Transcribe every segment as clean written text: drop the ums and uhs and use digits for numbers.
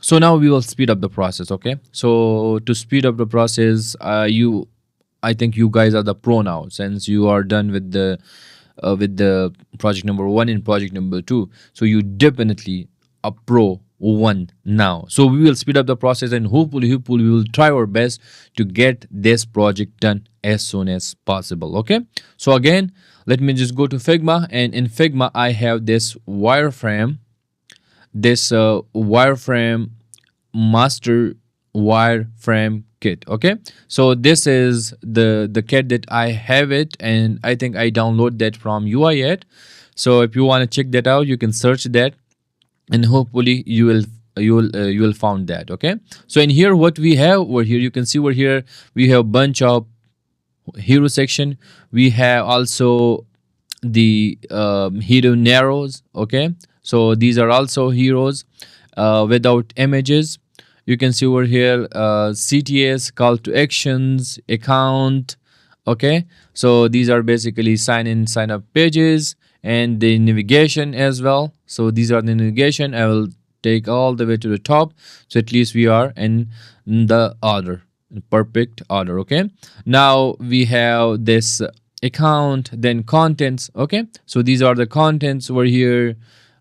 So now we will speed up the process. Okay, so to speed up the process, I think you guys are the pro now, since you are done with the project number one and project number two. So you definitely a pro one now. So we will speed up the process, and hopefully we will try our best to get this project done as soon as possible. Okay, so again, let me just go to Figma, and in Figma I have this wireframe, wireframe master wireframe kit. Okay, so this is the kit that I have it, and I think I download that from UI. So if you want to check that out, you can search that, and hopefully you will found that. Okay, so in here what we have over here, you can see over here we have bunch of hero section. We have also the hero narrows. Okay, so these are also heroes without images. You can see over here CTS, call to actions, account. Okay, so these are basically sign in, sign up pages, and the navigation as well. So these are the navigation. I will take all the way to the top, so at least we are in the order, perfect order. Okay, now we have this account, then contents. Okay, so these are the contents over here,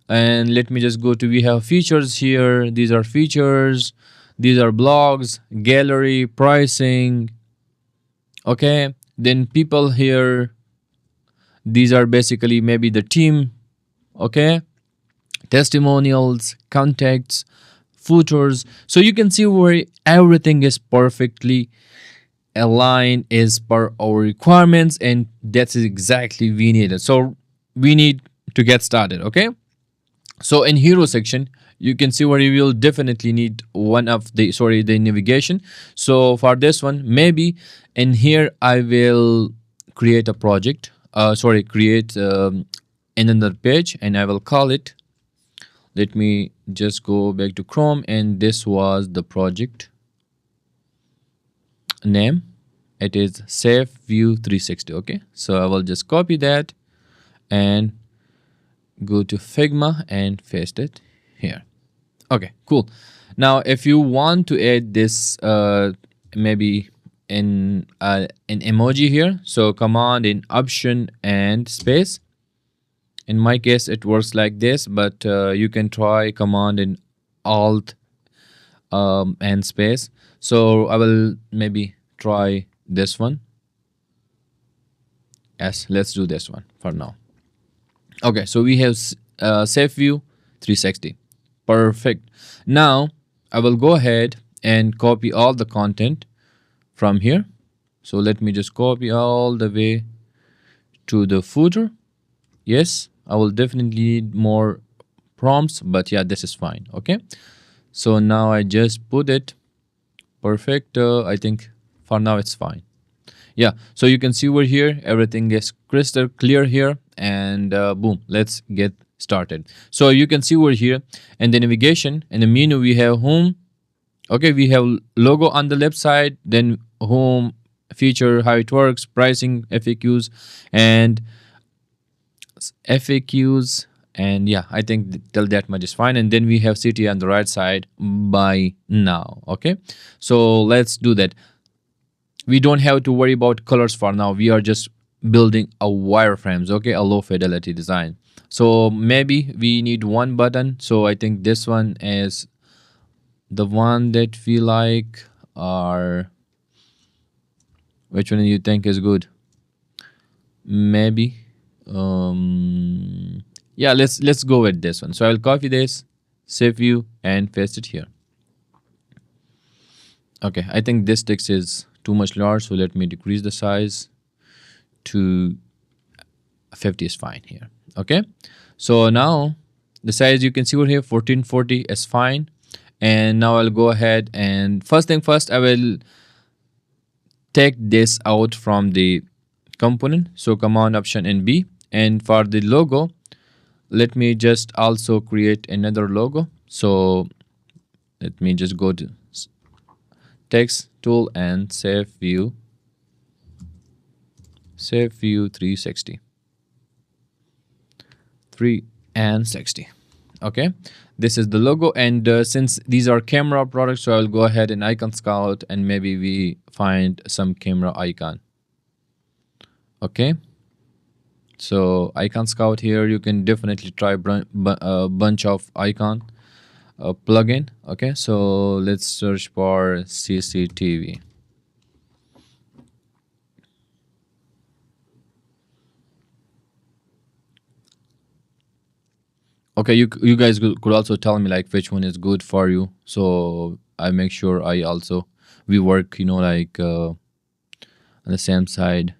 and let me just go to, we have features here. These are features, these are blogs, gallery, pricing. Okay, then people here, these are basically maybe the team. Okay, testimonials, contacts, footers. So you can see where everything is perfectly aligned as per our requirements, and that's exactly we needed. So we need to get started. Okay, so in hero section, you can see where you will definitely need one of the the navigation. So for this one, maybe in here I will create a project, create another page, and I will call it, let me just go back to Chrome, and this was the project name. It is Safe View 360. Okay, so I will just copy that and go to Figma and paste it here. Okay, cool. Now if you want to add this maybe in an emoji here, so command in option and space. In my case it works like this, but you can try command in alt and space. So I will maybe try this one. Yes, let's do this one for now. Okay, so we have safe view 360. Perfect. Now I will go ahead and copy all the content from here. So let me just copy all the way to the footer. Yes, I will definitely need more prompts, but yeah, this is fine. Okay, so now I just put it. Perfect. I think for now it's fine. Yeah, so you can see over here everything is crystal clear here, and boom, let's get started. So you can see over here in the navigation, in the menu, we have home. Okay, we have logo on the left side, then home, feature, how it works, pricing, FAQs, and yeah, I think till that much is fine. And then we have city on the right side, by now. Okay, so let's do that. We don't have to worry about colors for now. We are just building a wireframes. Okay, a low fidelity design. So maybe we need one button. So I think this one is the one that we like. Or which one do you think is good? Maybe yeah, let's go with this one. So I'll copy this, save view, and paste it here. Okay, I think this text is too much large, so let me decrease the size to 50 is fine here. Okay, so now the size you can see over here 1440 is fine. And now I'll go ahead and first thing first, I will take this out from the component. So command option and B, and for the logo, let me just also create another logo. So let me just go to text tool and save view 360. Okay, this is the logo, and since these are camera products, so I'll go ahead and icon scout, and maybe we find some camera icon. Okay, so icon scout here, you can definitely try a bunch of icon plugin. Okay, so let's search for CCTV. Okay, you guys could also tell me like which one is good for you, so I make sure I also we work, like on the same side.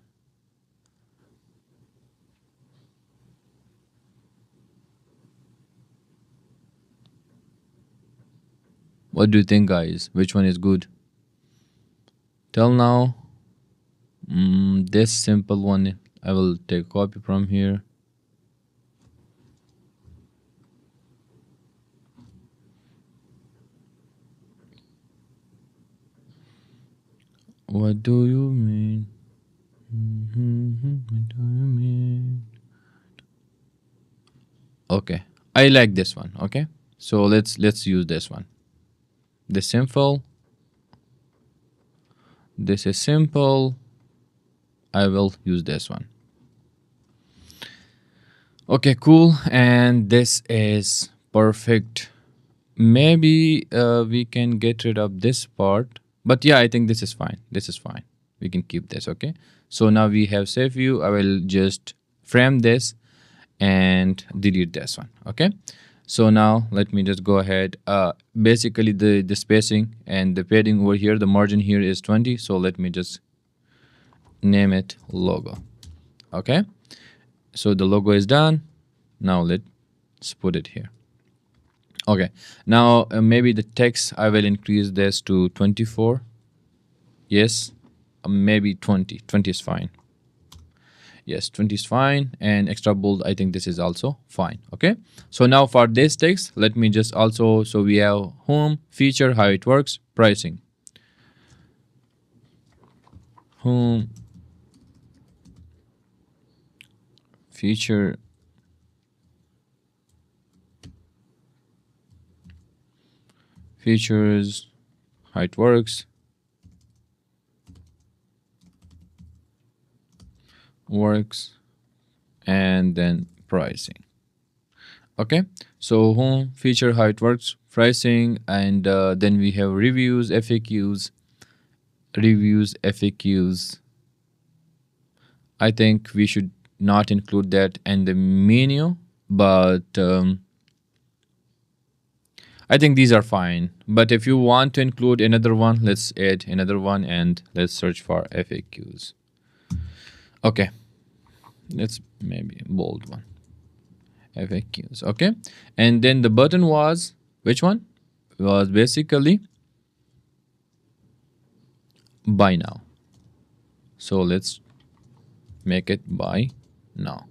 What do you think, guys? Which one is good? Till now, this simple one, I will take copy from here. What do you mean? What do you mean? Okay, I like this one. Okay, so let's use this one. The simple. This is simple. I will use this one. Okay, cool. And this is perfect. Maybe we can get rid of this part, but yeah, I think this is fine. This is fine. We can keep this. Okay, so now we have save view. I will just frame this and delete this one. Okay, so now let me just go ahead. Basically the spacing and the padding over here, the margin here is 20, so let me just name it logo. Okay, so the logo is done. Now let's put it here. Okay, now maybe the text, I will increase this to 24. Yes, maybe 20 is fine. Yes, 20 is fine, and extra bold, I think this is also fine. Okay, so now for this text, let me just also, so we have home, feature, how it works, pricing. Home, feature, features, how it works, and then pricing. Okay, so home, feature, how it works, pricing, and then we have reviews, FAQs. I think we should not include that in the menu, but I think these are fine. But if you want to include another one, let's add another one and let's search for FAQs. Okay, let's maybe bold one. FAQs. Okay, and then the button was which one? Was basically buy now. So let's make it buy now.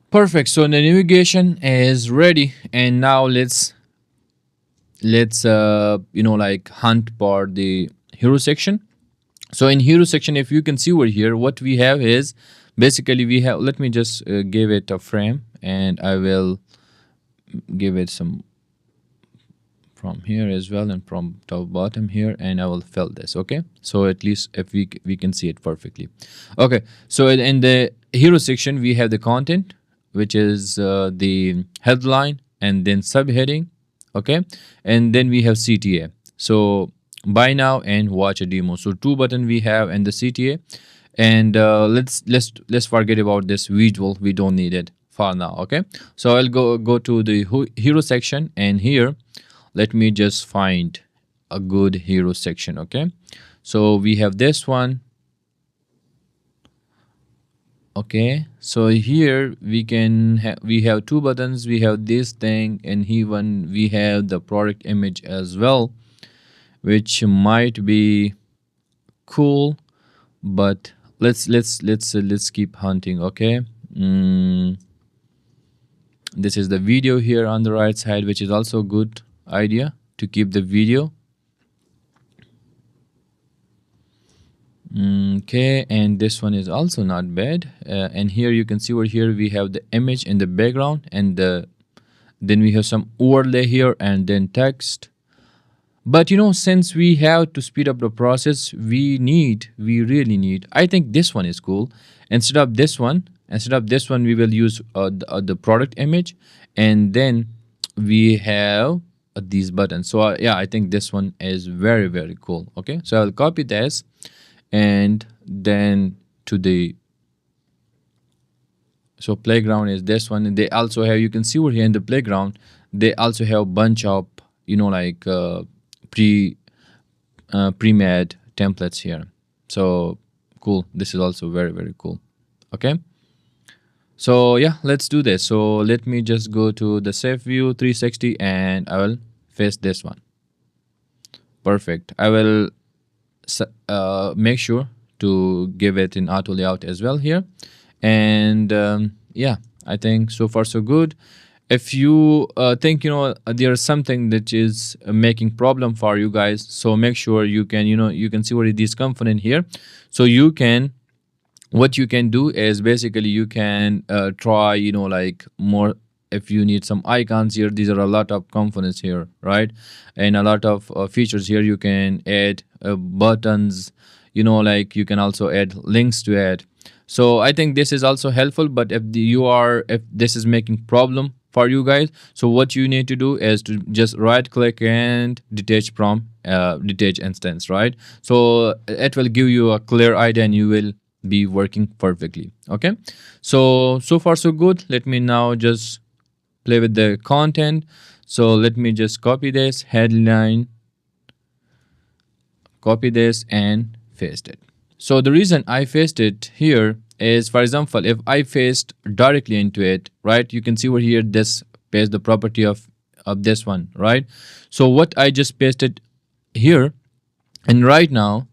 Perfect. So the navigation is ready, and now let's like hunt for the hero section. So in hero section, if you can see over here, what we have is basically we have, let me just give it a frame, and I will give it some from here as well, and from top bottom here, and I will fill this. Okay, so at least if we can see it perfectly. Okay, so in the hero section we have the content, which is the headline and then subheading. Okay, and then we have CTA, so buy now and watch a demo. So two button we have and the CTA, and let's forget about this visual, we don't need it for now. Okay, so I'll go to the hero section, and here let me just find a good hero section. Okay, so we have this one. Okay, so here we have two buttons, we have this thing, and here one we have the product image as well, which might be cool, but let's keep hunting. Okay, this is the video here on the right side, which is also a good idea to keep the video. Okay, and this one is also not bad, and here you can see over here we have the image in the background and the Then we have some overlay here and then text. But since we have to speed up the process, we really need, I think this one is cool. Instead of this one, we will use the product image, and then we have these buttons. So yeah, I think this one is very, very cool. Okay, so I'll copy this, and then to the, so playground is this one. And they also have, you can see over here in the playground, they also have bunch of like pre pre-made templates here. So cool, this is also very, very cool. Okay, so yeah, let's do this. So let me just go to the save view 360, and I will face this one. Perfect. I will make sure to give it in auto layout as well here. And yeah, I think so far so good. If you think there's something that is making problem for you guys, so make sure you can you can see what is this component here. So you can, what you can do is basically you can try like more. If you need some icons here, these are a lot of components here, right? And a lot of features here. You can add buttons, like you can also add links to add. So I think this is also helpful. But if if this is making problem for you guys, so what you need to do is to just right click and detach from detach instance, right? So it will give you a clear idea, and you will be working perfectly. Okay, so far so good. Let me now just play with the content. So let me just copy this headline, copy this, and paste it. So the reason I paste it here is, for example, if I paste directly into it, right, you can see over here this paste the property of this one, right? So what I just pasted here, and right now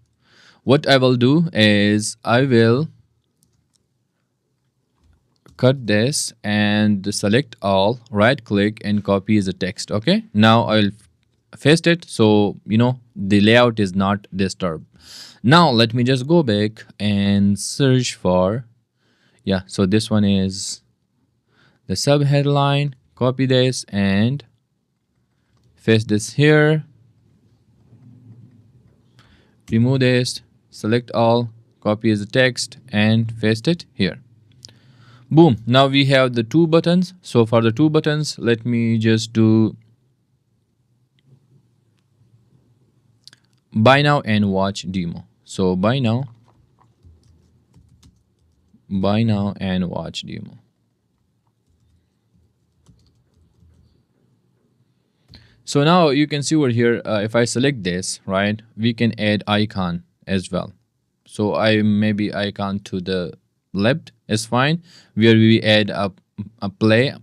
what I will do is I will cut this and select all, right click and copy as a text. Okay, now I'll paste it, so the layout is not disturbed. Now let me just go back and search for, yeah, so this one is the sub headline. Copy this and paste this here, remove this, select all, copy as a text and paste it here. Boom, now we have the two buttons. So for the two buttons, let me just do buy now and watch demo. So buy now and watch demo. So now you can see over here, if I select this, right, we can add icon as well. So maybe icon to the left is fine, where we add a play,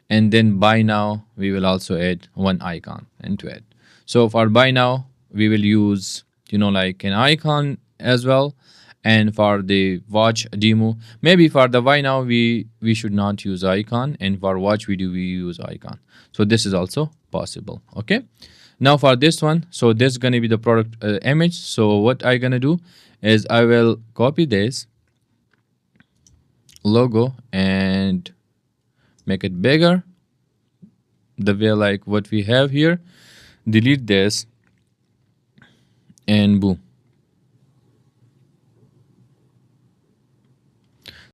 and then buy now we will also add one icon into it. So for buy now we will use like an icon as well, and for the watch demo, maybe for the buy now we should not use icon, and for watch we use icon. So this is also possible. Okay, now for this one, so this is going to be the product image. So what I gonna do is I will copy this logo and make it bigger, the way like what we have here, delete this, and boom,